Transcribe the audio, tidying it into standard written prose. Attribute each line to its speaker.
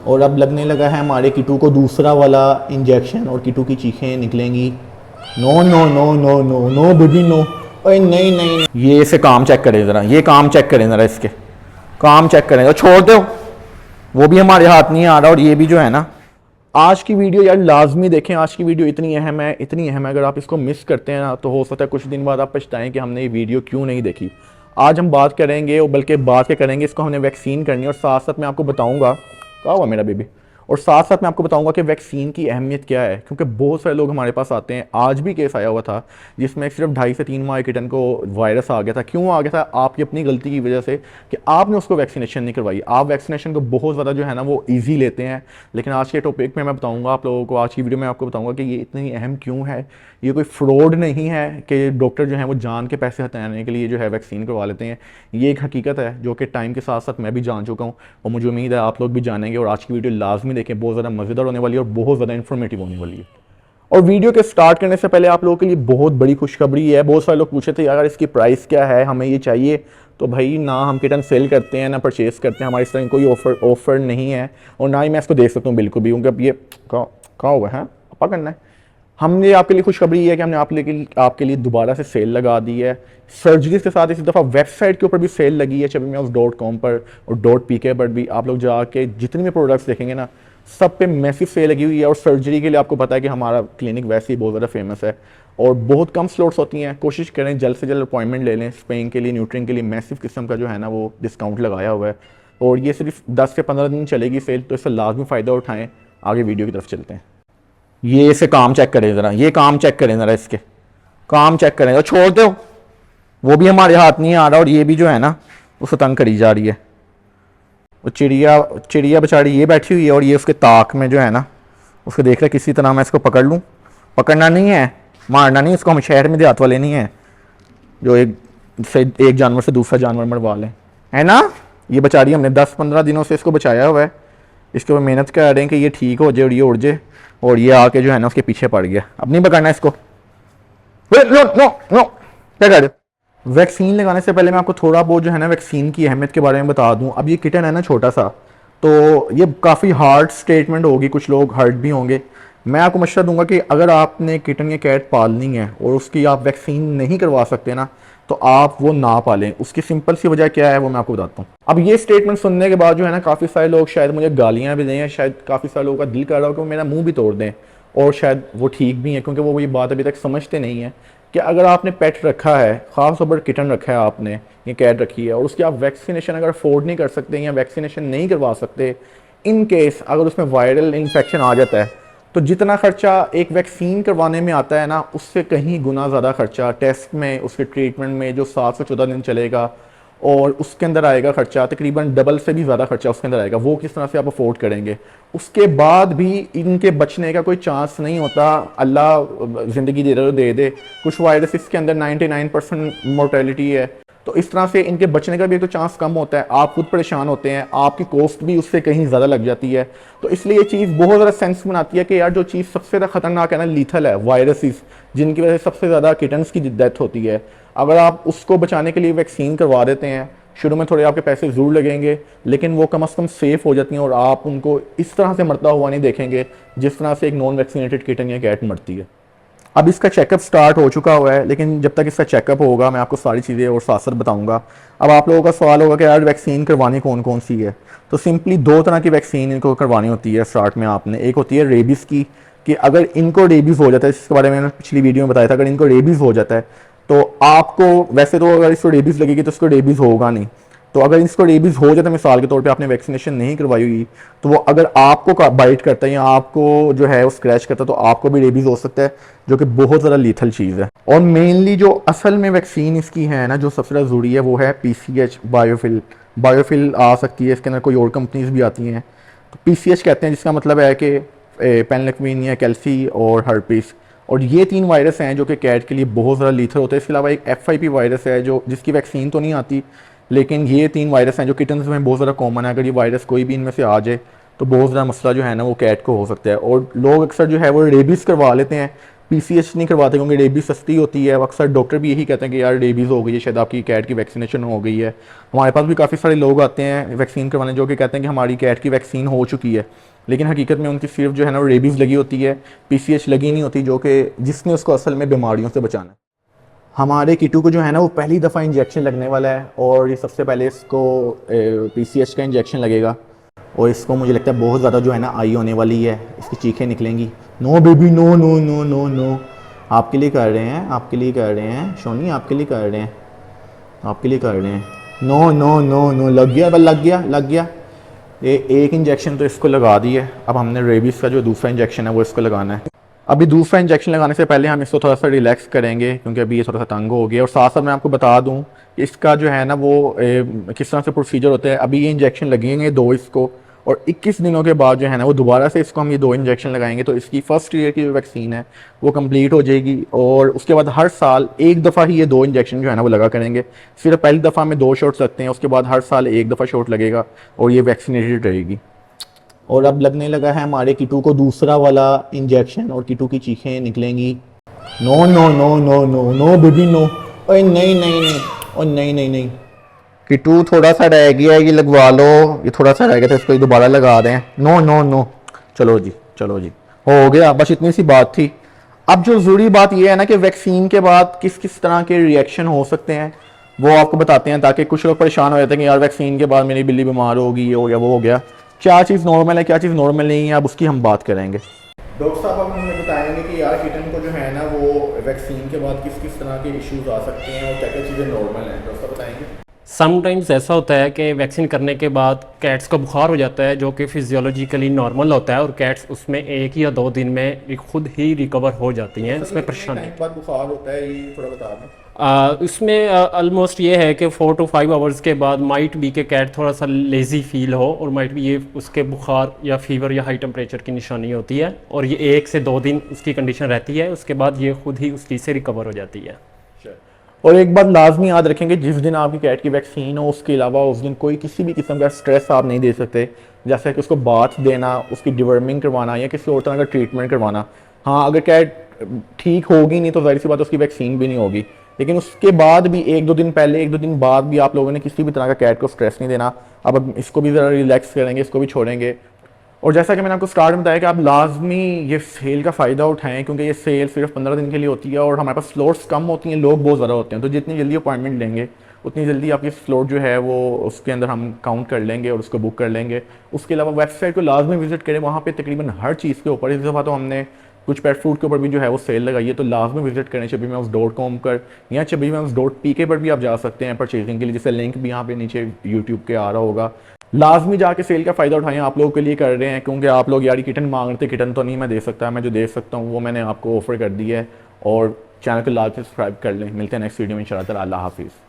Speaker 1: और अब लगने लगा है हमारे किटू को दूसरा वाला इंजेक्शन और किटू की चीखें निकलेंगी। No no no no no no baby no. ओए नहीं नहीं नहीं। ये इसे काम चेक करें ज़रा, ये काम चेक करें ज़रा, इसके काम चेक करें। छोड़ दो, वो भी हमारे हाथ नहीं आ रहा। और ये भी जो है ना, आज की वीडियो यार लाजमी देखें। आज की वीडियो इतनी अहम है, इतनी अहम है। अगर आप इसको मिस करते हैं ना तो हो सकता है कुछ दिन बाद आप पछताएं कि हमने ये वीडियो क्यों नहीं देखी। आज हम बात करेंगे, और बल्कि बात क्या करेंगे, इसको हमने वैक्सीन करनी है। और साथ साथ मैं आपको बताऊंगा, क्या हुआ मेरा बेबी, और साथ साथ मैं आपको बताऊंगा कि वैक्सीन की अहमियत क्या है। क्योंकि बहुत सारे लोग हमारे पास आते हैं, आज भी केस आया हुआ था जिसमें सिर्फ 2.5 से 3 माह किटन को वायरस आ गया था। क्यों आ गया था? आपकी अपनी गलती की वजह से कि आपने उसको वैक्सीनेशन नहीं करवाई। आप वैक्सीनेशन को बहुत ज़्यादा जो है ना वो ईजी लेते हैं। लेकिन आज के टॉपिक में मैं बताऊँगा आप लोगों को, आज की वीडियो में आपको बताऊँगा कि ये इतनी अहम क्यों है। ये कोई फ्रॉड नहीं है कि डॉक्टर जो है वो जान के पैसे हटाने के लिए जो है वैक्सीन करवा लेते हैं। ये एक हकीकत है जो कि टाइम के साथ साथ मैं भी जान चुका हूँ, और मुझे उम्मीद है आप लोग भी जानेंगे। और आज की वीडियो लाजमी देखें, बहुत ज़्यादा मज़ेदार होने वाली है और बहुत ज़्यादा इन्फॉर्मेटिव होने वाली है। और वीडियो के स्टार्ट करने से पहले आप लोगों के लिए बहुत बड़ी खुशखबरी है। बहुत सारे लोग पूछे थे अगर इसकी प्राइस क्या है, हमें ये चाहिए। तो भाई ना हम किटन सेल करते हैं ना परचेज़ करते हैं, हमारे इस तरह कोई ऑफर नहीं है, और ना ही मैं इसको दे सकता हूँ बिल्कुल भी। क्योंकि अब ये कहाँ हुआ है, अपा करना है। हमने आपके लिए खुशखबरी है कि हमने आपके लिए दोबारा से सेल लगा दी है। सर्जरीज के साथ इस दफ़ा वेबसाइट के ऊपर भी सेल लगी है, ChabbyMeows.com पर और .pk पर भी। आप लोग जाके जितनी भी प्रोडक्ट्स देखेंगे ना, सब पे मैसिव सेल लगी हुई है। और सर्जरी के लिए आपको पता है कि हमारा क्लिनिक वैसे ही बहुत ज़्यादा फेमस है और बहुत कम स्लॉट्स होती हैं। कोशिश करें जल्द से जल्द अपॉइंटमेंट ले लें। स्पेन के लिए, न्यूट्रिन के लिए मैसिव किस्म का जो है ना वो डिस्काउंट लगाया हुआ है, और ये सिर्फ 10 से 15 दिन चलेगी सेल। तो इससे लाजमी फ़ायदा उठाएँ। आगे वीडियो की तरफ चलते हैं। ये इसे काम चेक करें ज़रा, ये काम चेक करें ज़रा, इसके काम चेक करें। छोड़ दो, वो भी हमारे हाथ नहीं आ रहा। और ये भी जो है ना उसे तंग करी जा रही है। वो चिड़िया चिड़िया बेचारी ये बैठी हुई है, और ये उसके ताक में जो है ना उसको देख रहे किसी तरह मैं इसको पकड़ लूँ। पकड़ना नहीं है, मारना नहीं इसको। हम शहर में देहात वाले नहीं हैं जो एक जानवर से दूसरा जानवर मरवा लें, है ना। ये बेचारी हमने 10-15 दिनों से इसको बचाया हुआ है। इसके ऊपर मेहनत कर रहे हैं कि ये ठीक हो जाए और ये उड़ जाए, और ये आके जो है ना उसके पीछे पड़ गया। अब नहीं पकड़ना इसको। नो नो नो, क्या कर रहे हो? वैक्सीन लगाने से पहले मैं आपको थोड़ा बहुत जो है ना वैक्सीन की अहमियत के बारे में बता दूं। अब ये किटन है ना छोटा सा, तो ये काफ़ी हार्ड स्टेटमेंट होगी, कुछ लोग हर्ट भी होंगे। मैं आपको मशवरा दूंगा कि अगर आपने किटन या कैट पालनी है और उसकी आप वैक्सीन नहीं करवा सकते ना, तो आप वो ना पालें। उसकी सिंपल सी वजह क्या है वो मैं आपको बताता हूँ। अब ये स्टेटमेंट सुनने के बाद जो है ना काफ़ी सारे लोग शायद मुझे गालियाँ भी दें, शायद काफ़ी सारे लोगों का दिल कर रहा हो कि वो मेरा मुंह भी तोड़ दें, और शायद वो ठीक भी है क्योंकि वो ये बात अभी तक समझते नहीं है कि अगर आपने पेट रखा है, ख़ास तौर पर किटन रखा है आपने, ये कैट रखी है, और उसकी आप वैक्सीनेशन अगर अफोर्ड नहीं कर सकते या वैक्सीनेशन नहीं करवा सकते, इन केस अगर उसमें वायरल इन्फेक्शन आ जाता है, तो जितना खर्चा एक वैक्सीन करवाने में आता है ना, उससे कहीं गुना ज़्यादा खर्चा टेस्ट में, उसके ट्रीटमेंट में जो 7 से 14 दिन चलेगा, और उसके अंदर आएगा खर्चा तकरीबन डबल से भी ज़्यादा खर्चा उसके अंदर आएगा। वो किस तरह से आप अफोर्ड करेंगे? उसके बाद भी इनके बचने का कोई चांस नहीं होता। अल्लाह ज़िंदगी दे रहे दे दे। कुछ वायरस इसके अंदर 99% मोर्टेलिटी है, तो इस तरह से इनके बचने का भी तो चांस कम होता है। आप खुद परेशान होते हैं, आपकी कॉस्ट भी उससे कहीं ज़्यादा लग जाती है। तो इसलिए ये चीज़ बहुत ज़्यादा सेंस बनाती है कि यार जो चीज़ सबसे ज़्यादा खतरनाक है ना, लीथल है, वायरसेस जिनकी वजह से सबसे ज़्यादा किटन्स की डेथ होती है, अगर आप उसको बचाने के लिए वैक्सीन करवा देते हैं, शुरू में थोड़े आपके पैसे ज़रूर लगेंगे, लेकिन वो कम अज़ कम सेफ़ हो जाती हैं, और आप उनको इस तरह से मरता हुआ नहीं देखेंगे जिस तरह से एक नॉन वैक्सीनेटेड किटन या कैट मरती है। अब इसका चेकअप स्टार्ट हो चुका हुआ है, लेकिन जब तक इसका चेकअप होगा मैं आपको सारी चीज़ें और साथ साथ बताऊंगा। अब आप लोगों का सवाल होगा कि यार वैक्सीन करवानी कौन कौन सी है। तो सिंपली 2 तरह की वैक्सीन इनको करवानी होती है स्टार्ट में आपने। एक होती है रेबीज़ की, कि अगर इनको रेबीज़ हो जाता है, इसके बारे में मैंने पिछली वीडियो में बताया था, अगर इनको रेबीज़ हो जाता है तो आपको, वैसे तो अगर इसको रेबीज़ लगेगी तो इसको रेबीज़ होगा नहीं, तो अगर इसको रेबीज़ हो जाता है, मिसाल के तौर पे आपने वैक्सीनेशन नहीं करवाई हुई, तो वो अगर आपको बाइट करता है या आपको जो है वो स्क्रैच करता है, तो आपको भी रेबीज़ हो सकता है, जो कि बहुत ज़्यादा लीथल चीज़ है। और मेनली जो असल में वैक्सीन इसकी है ना, जो सबसे ज़्यादा ज़रूरी है, वो है PCH बायोफिल आ सकती है। इसके अंदर कोई और कंपनीज भी आती हैं, तो PCH कहते हैं, जिसका मतलब है कि पेनलेक्विन, कैल्सी और हर्पीस। और ये 3 वायरस हैं जो कि कैट के लिए बहुत ज़्यादा लीथल होते हैं। इसके अलावा एक FIP वायरस है जो जिसकी वैक्सीन तो नहीं आती, लेकिन ये 3 वायरस हैं जो किटन्स में बहुत ज़्यादा कॉमन है। अगर ये वायरस कोई भी इनमें से आ जाए तो बहुत ज़्यादा मसला जो है ना वो कैट को हो सकता है। और लोग अक्सर जो है वो रेबीज़ करवा लेते हैं, पीसीएच नहीं करवाते क्योंकि रेबीज सस्ती होती है। अक्सर डॉक्टर भी यही कहते हैं कि यार रेबीज़ हो गई है, शायद आपकी कैट की वैक्सीनेशन हो गई है। हमारे पास भी काफ़ी सारे लोग आते हैं वैक्सीन करवाने जो कि कहते हैं कि हमारी कैट की वैक्सीन हो चुकी है, लेकिन हकीकत में उनकी सिर्फ जो है ना रेबीज़ लगी होती है, पीसीएच लगी नहीं होती, जो कि जिसने उसको असल में बीमारियों से बचाना है। हमारे किटू को जो है ना वो पहली दफ़ा इंजेक्शन लगने वाला है और ये सबसे पहले इसको पीसीएच का इंजेक्शन लगेगा और इसको मुझे लगता है बहुत ज़्यादा जो है ना आई होने वाली है, इसकी चीखें निकलेंगी। No baby no no no no नो, आपके लिए कर रहे हैं, आपके लिए कर रहे हैं शोनी, आपके लिए कर रहे हैं, आपके लिए कर रहे हैं। नो नो नो नो, लग गया, बस लग गया, लग गया। ये एक इंजेक्शन तो इसको लगा दी है, अब हमने रेबीज़ का जो दूसरा इंजेक्शन है वो इसको लगाना है। अभी दूसरा इंजेक्शन लगाने से पहले हम इसको थोड़ा सा रिलैक्स करेंगे क्योंकि अभी ये थोड़ा सा तंग हो गया। और साथ साथ मैं आपको बता दूं कि इसका जो है ना वो किस तरह से प्रोसीजर होता है। अभी ये इंजेक्शन लगेंगे 2 इसको, और 21 दिनों के बाद जो है ना वो दोबारा से इसको हम ये 2 इंजेक्शन लगाएंगे, तो इसकी फर्स्ट ईयर की जो वैक्सीन है वो कंप्लीट हो जाएगी। और उसके बाद हर साल एक दफ़ा ही ये 2 इंजेक्शन जो है ना वो लगा करेंगे। सिर्फ पहली दफ़ा में 2 शॉट्स लगते हैं, उसके बाद हर साल एक दफ़ा शॉट लगेगा और ये वैक्सीनेटेड रहेगी। और अब लगने लगा है हमारे किटू को दूसरा वाला इंजेक्शन और किटू की चीखें निकलेंगी। No no no no no no baby no, ओए नहीं नहीं नहीं, ओ नहीं नहीं नहीं, किटू थोड़ा सा रह गया है, ये लगवा लो, ये थोड़ा सा रह गया था, इसको दोबारा लगा दें। नो नो नो, चलो जी, चलो जी, हो गया, बस इतनी सी बात थी। अब जो ज़रूरी बात यह है ना कि वैक्सीन के बाद किस किस तरह के रिएक्शन हो सकते हैं वो आपको बताते हैं, ताकि कुछ लोग परेशान हो जाते हैं कि यार वैक्सीन के बाद मेरी बिल्ली बीमार होगी, हो गया वो हो गया। क्या चीज़ नॉर्मल है, क्या चीज़ नॉर्मल नहीं है, अब उसकी हम बात करेंगे। डॉक्टर साहब अब हमें बताएंगे कि यार किटन को जो है ना वो वैक्सीन के बाद किस किस तरह के इश्यूज आ सकते हैं और क्या क्या चीज़ें नॉर्मल हैं, डॉक्टर साहब बताएंगे।
Speaker 2: समटाइम्स ऐसा होता है कि वैक्सीन करने के बाद कैट्स को बुखार हो जाता है, जो कि फिजियोलॉजिकली नॉर्मल होता है, और कैट्स उसमें 1 या 2 दिन में खुद ही रिकवर हो जाती हैं, इसमें परेशानी।
Speaker 1: बाद बुखार होता है ये थोड़ा बता दें।
Speaker 2: इसमें ऑलमोस्ट ये है कि 4 to 5 आवर्स के बाद माइट बी के कैट थोड़ा सा लेज़ी फील हो, और माइट बी ये उसके बुखार या फीवर या हाई टेम्परेचर की निशानी होती है, और ये 1 से 2 दिन उसकी कंडीशन रहती है, उसके बाद ये खुद ही उस चीज़ से रिकवर हो जाती है।
Speaker 1: और एक बात लाजमी याद रखेंगे, जिस दिन आपकी कैट की वैक्सीन हो उसके अलावा उस दिन कोई किसी भी किस्म का स्ट्रेस आप नहीं दे सकते, जैसे कि उसको बाथ देना, उसकी डिवर्मिंग करवाना या किसी और तरह का ट्रीटमेंट करवाना। हाँ, अगर कैट ठीक होगी नहीं तो जाहिर सी बात उसकी वैक्सीन भी नहीं होगी, लेकिन उसके बाद भी 1-2 दिन पहले 1-2 दिन बाद भी आप लोगों ने किसी भी तरह का कैट को स्ट्रेस नहीं देना। अब इसको भी ज़रा रिलैक्स करेंगे, इसको भी छोड़ेंगे। और जैसा कि मैंने आपको स्टार्ट में बताया कि आप लाजमी ये सेल का फ़ायदा उठाएं, क्योंकि ये सेल सिर्फ 15 दिन के लिए होती है और हमारे पास स्लॉट्स कम होती हैं, लोग बहुत ज़्यादा होते हैं, तो जितनी जल्दी अपॉइंटमेंट लेंगे उतनी जल्दी आपकी स्लॉट जो है वो उसके अंदर हम काउंट कर लेंगे और उसको बुक कर लेंगे। उसके अलावा वेबसाइट को लाजमी विजिट करें, वहाँ पर तकरीबन हर चीज़ के ऊपर, इस दफ़ा तो हमने कुछ पेट फूड के ऊपर भी जो है वो सेल लगाई है, तो लाजमी विजिट करें chabbymouse.com पर या chabbymouse.pk पर भी आप जा सकते हैं परचेजिंग के लिए, जिससे लिंक भी यहाँ पे नीचे यूट्यूब के आ रहा होगा। लाजमी जाके सेल का फ़ायदा उठाएं, आप लोगों के लिए कर रहे हैं, क्योंकि आप लोग यार किटन मांग रहे थे, किटन तो नहीं मैं दे सकता, मैं जो दे सकता हूँ वो मैंने आपको ऑफर कर दी है। और चैनल को लाइक सब्सक्राइब कर लें। मिलते हैं नेक्स्ट वीडियो में इंशाल्लाह। अल्लाह हाफिज़।